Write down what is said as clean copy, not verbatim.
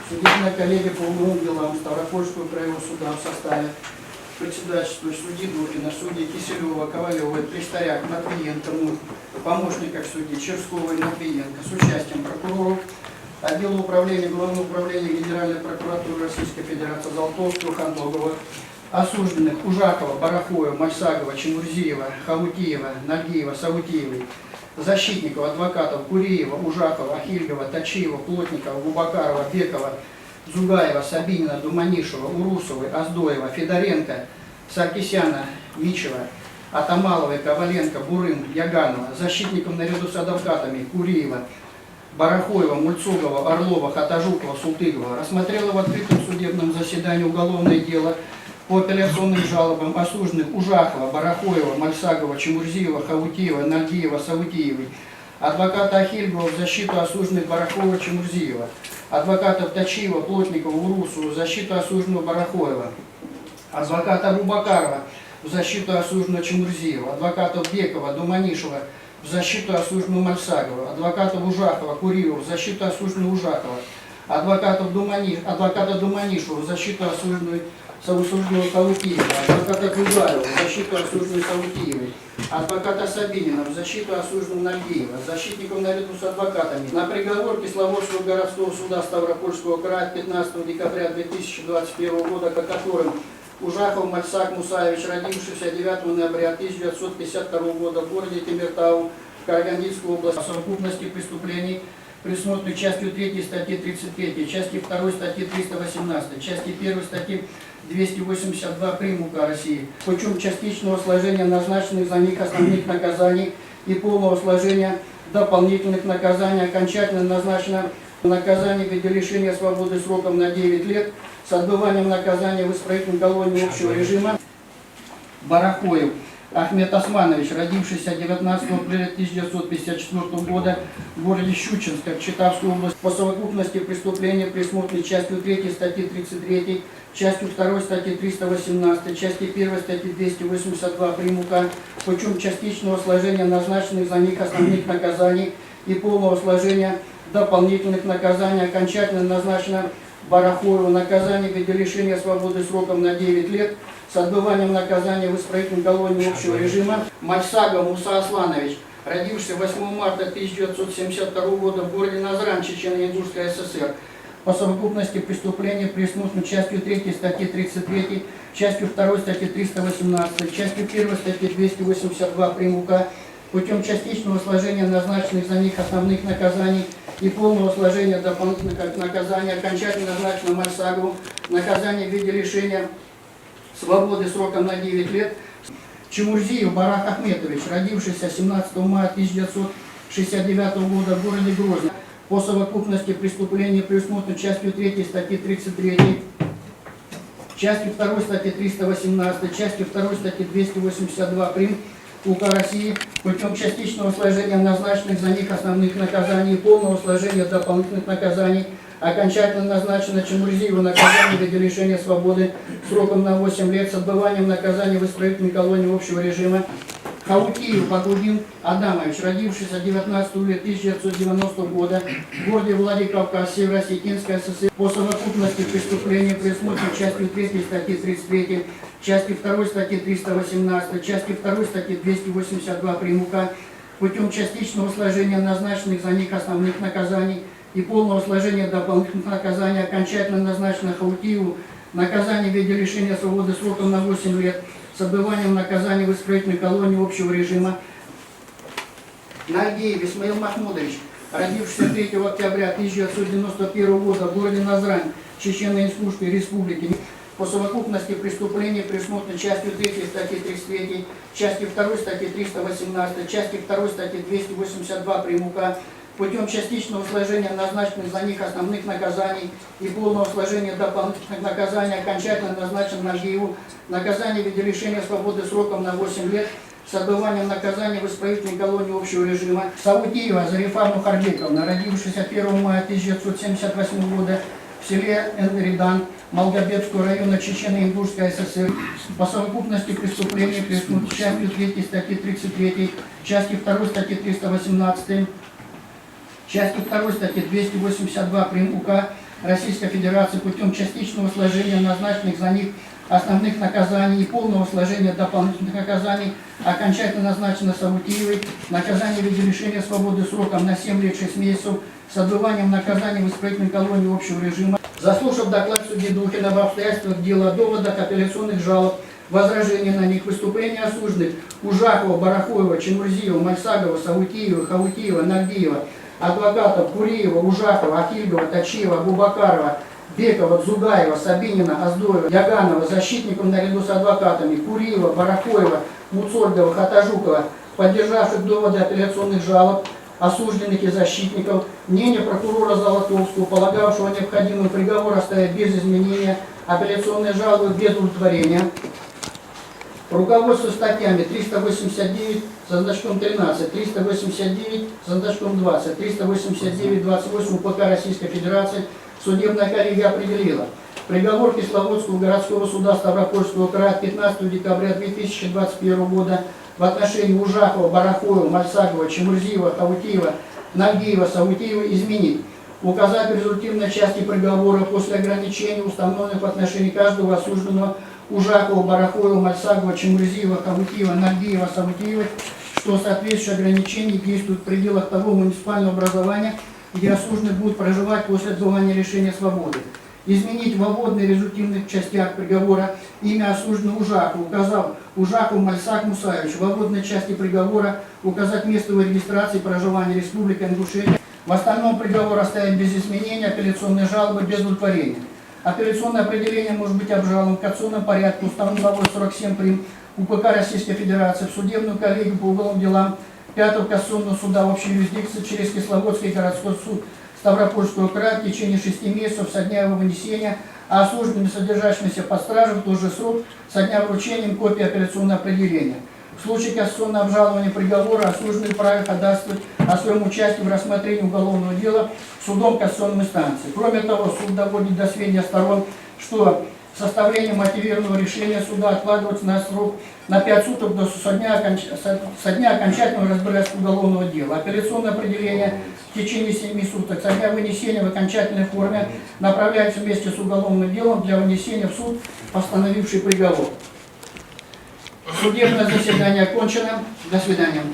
Судебная коллегия по уголовным делам Ставропольского краевого суда в составе председательствует судьи Дурина, судьи Киселева, Ковалева, Пристаряк, Матвиенко, помощников судьи Черского и Матвиенко с участием прокуроров отдела управления Главного управления Генеральной прокуратуры Российской Федерации Золотовского, Хандогова, осужденных Ужакова, Барахоева, Мальсагова, Чемурзиева, Хавутиева, Нагиева, Савутиевой, защитников, адвокатов Куриева, Ужакова, Ахильгова, Точиева, Плотникова, Губакарова, Бекова, Зугаева, Сабинина, Думанишева, Урусовой, Оздоева, Федоренко, Саркисяна, Мичева, Атамаловой, Коваленко, Бурым, Яганова, защитников наряду с адвокатами Куриева, Барахоева, Мульцогова, Орлова, Хатажукова, Султыгова рассмотрела в открытом судебном заседании уголовное дело по апелляционным жалобам осужденных Ужахова, Барахоева, Мальсагова, Чемурзиева, Хавутиева, Нальгиева, Савутиевой, адвоката Ахильгова в защиту осужденных Барахоева, Чемурзиева, адвокатов Точиева, Плотникова, Урусова в защиту осужденного Барахоева, адвоката Губакарова в защиту осужденного Чемурзиева, адвокатов Бекова, Думанишева в защиту осужденного Мальсагова, адвокатов Ужахова, Куриева в защиту осужденного Ужахова, адвоката Думанишева в защиту осужденного Савутиева, адвоката Кугаева в защиту осужденной Савутиевой, адвоката Сабинина в защиту осужденного Нальгиева, защитников наряду с адвокатами. На приговор Кисловодского городского суда Ставропольского края 15 декабря 2021 года, по которым Ужахов Мальсак Мусаевич, родившийся 9 ноября 1952 года в городе Темиртау, Карагандинской области, по совокупности преступлений, предусмотренной частью 3 статьи 33, частью 2 статьи 318, частью 1 статьи 282 прим. УК России, путем частичного сложения назначенных за них основных наказаний и полного сложения дополнительных наказаний, окончательно назначено наказание в виде лишения свободы сроком на 9 лет с отбыванием наказания в исправительной колонии общего режима. Барахоев Ахмед Османович, родившийся 19 апреля 1954 года в городе Щучинск, Читавской области, по совокупности преступления, предусмотренной частью 3 статьи 33, частью 2 статьи 318, частью 1 статьи 282 прим. УК, путем частичного сложения назначенных за них основных наказаний и полного сложения дополнительных наказаний, окончательно назначено Барахоеву наказание в виде лишения свободы сроком на 9 лет с отбыванием наказания в исправительной колонии общего режима. Мальсагов Муса Асланович, родившийся 8 марта 1972 года в городе Назрань, Чечено-Ингушская ССР, по совокупности преступления, предусмотренной частью 3 статьи 33, частью 2 статьи 318, частью 1 статьи 282 прим. УК, путем частичного сложения назначенных за них основных наказаний и полного сложения дополнительных наказаний, окончательно назначено Мальсагову наказание в виде лишения свободы сроком на 9 лет. Чемурзиев Барах Ахметович, родившийся 17 мая 1969 года в городе Грозный, по совокупности преступлений, предусмотренной частью 3 статьи 33, частью 2 статьи 318, частью 2 статьи 282 прим. УК России, путем частичного сложения назначенных за них основных наказаний и полного сложения дополнительных наказаний, окончательно назначено Чемурзиеву наказание в виде лишения свободы сроком на 8 лет с отбыванием наказания в исправительной колонии общего режима. Хавутиев Багудин Адамович, родившийся 19 июля 1990 года в городе Владикавказ, Северо-Осетинская ССР, по совокупности преступления, предусмотренной частью 3 статьи 33, частью 2 статьи 318, частью 2 статьи 282 прим. УК, путем частичного сложения назначенных за них основных наказаний и полного сложения дополнительных наказаний, окончательно назначено Хавутиеву наказание в виде лишения свободы сроком на 8 лет с отбыванием наказания в исправительной колонии общего режима. Нальгиев Исмаил Махмудович, родившийся 3 октября 1991 года в городе Назрань, Чечено-Ингушской республики, по совокупности преступлений, предусмотренной частью 3 статьи 33, частью 2 статьи 318, частью 2 статьи 282 прим. УК, путем частичного сложения назначенных за них основных наказаний и полного сложения дополнительных наказаний, окончательно назначено Нальгиеву наказание в виде лишения свободы сроком на 8 лет с отбыванием наказания в исправительной колонии общего режима. Савутиева Зарифа Мухарбековна, родившаяся 1 мая 1978 года в селе Энридан Малгобекского района Чечено-Ингушской ССР, по совокупности преступлений, предусмотренной частью 3 статьи 33, частью 2 статьи 318, частью 2 статьи 282 прим. УК, Российской Федерации путем частичного сложения назначенных за них основных наказаний и полного сложения дополнительных наказаний, окончательно назначено Савутиевой наказание в виде лишения свободы сроком на 7 лет 6 месяцев с отбыванием наказания в исправительной колонии общего режима. Заслушав доклад судьи Духина об обстоятельствах дела, доводах, апелляционных жалоб, возражения на них, выступления осужденных Ужакова, Барахоева, Чемурзиева, Мальсагова, Савутиева, Хаутиева, Нагдиева, адвокатов Куриева, Ужакова, Ахильгова, Тачиева, Бубакарова, Бекова, Дзугаева, Сабинина, Оздоева, Яганова, защитников наряду с адвокатами Куриева, Барахоева, Муцольдова, Хатажукова, поддержавших доводы апелляционных жалоб, осужденных и защитников, мнение прокурора Золотовского, полагавшего необходимый приговор оставить без изменения, апелляционные жалобы без удовлетворения. Руководство статьями 389 со значком 13, 389 со значком 20, 389-28 УПК Российской Федерации судебная коллегия определила. Приговор Кисловодского городского суда Ставропольского края 15 декабря 2021 года в отношении Ужакова, Барахоева, Мальсагова, Чемурзиева, Хаутиева, Нагдиева, Савутиева изменить. Указать в результативной части приговора после ограничений, установленных в отношении каждого осужденного Ужакова, Барахоева, Мальсагова, Чемурзиева, Хаутиева, Нагдиева, Савутиева, что соответствующие ограничения действуют в пределах того муниципального образования, где осужденный будет проживать после отбывания лишения свободы. Изменить в вводных результативных частях приговора имя осужденного Ужакова, указав Ужаков Мальсак Мусаевич, в вводной части приговора указать место его регистрации и проживания Республика Ингушетия. В остальном приговор оставить без изменения, апелляционные жалобы без удовлетворения. Апелляционное определение может быть обжаловано в кассационном порядке, установленном главой 47 прим. УПК Российской Федерации в судебную коллегию по уголовным делам 5-го кассационного суда общей юрисдикции через Кисловодский городской суд Ставропольского края в течение 6 месяцев со дня его вынесения, а осужденным, содержащимся под стражей, в тот же срок со дня вручения копии апелляционного определения. В случае кассационного обжалования приговора осужденный вправе ходатайствовать о своем участии в рассмотрении уголовного дела судом кассационной инстанции. Кроме того, суд доводит до сведения сторон, что составление мотивированного решения суда откладывается на срок на 5 суток со дня окончательного разбирательства уголовного дела. Апелляционное определение в течение 7 суток со дня вынесения в окончательной форме направляется вместе с уголовным делом для вынесения в суд, постановивший приговор. Судебное заседание окончено. До свидания.